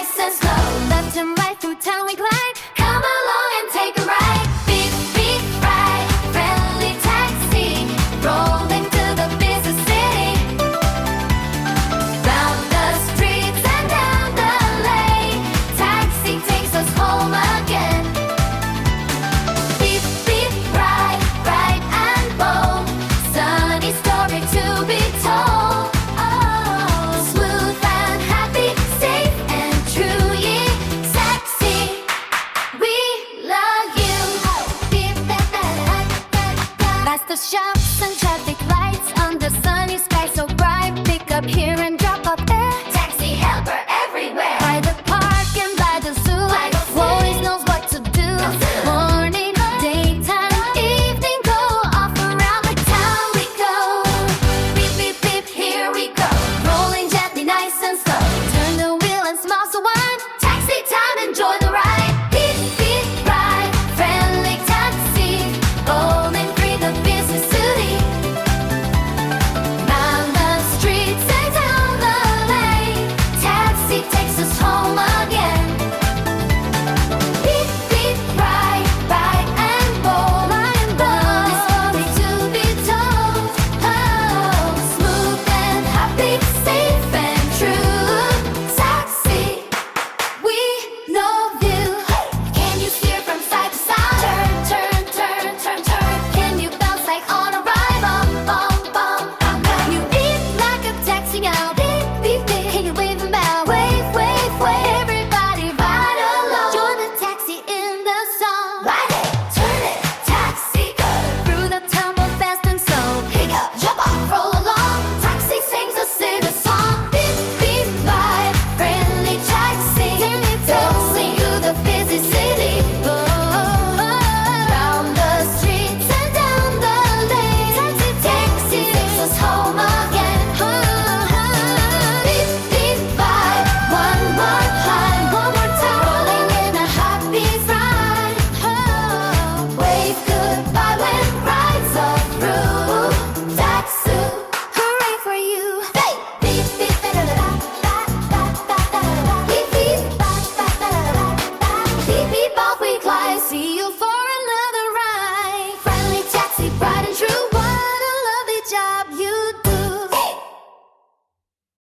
nice and slow. Left and right through town we glide. Come along and take a ride. Beep, beep, ride. Friendly taxi, rolling to the busy city. Round the streets and down the lane, taxi takes us home again. Beep, beep, ride, bright and bold. Sunny story to be told. Oh, smooth and happy, safe and true, yeah. Taxi, we love you. Beep, da, da, da, da, da. Past the shops and traffic lights, under sunny sky so bright. Pick up here and drop off there. Taxi helper everywhere. By the park and by the zoo, always knows what to do. Morning, daytime, evening, go off around the town we go. Beep, beep, beep, here we go. Rolling gently, nice and slow. Turn the wheel and smile so wide. Taxi time, enjoy the ride. Beep, beep, ride. Friendly taxi, rolling through the busy city. Round the streets and down the lane, taxi takes us home again. Beep, beep, ride, bright and bold. This story to be told. Oh, smooth and happy, safe and true. Taxi, we love you. Can you steer from side to side? Turn, turn, turn, turn, turn. Can you bounce like on a ride? Bum, bum, bum, bum, bum. You eat like a taxi now. Beep, beep, beep. Can you wave and bow? Wave, wave, wave. Everybody ride along. Join the taxi in the song. Ride it, turn it, taxi go. Through the town both fast and slow. Pick up, jump off, roll along. Taxi sings a city song. Beep, beep, ride. Friendly taxi. Rolling through the busy city. Round the streets and down the lane. Taxi takes us home again. Beep, beep, ride. One more time, one more time. Rolling in a happy ride. Wave goodbye when rides are through. Taxi, hooray for you. Beep, beep, beep, da da da da da da da da. Beep, beep, da da da da da da. Beep, beep.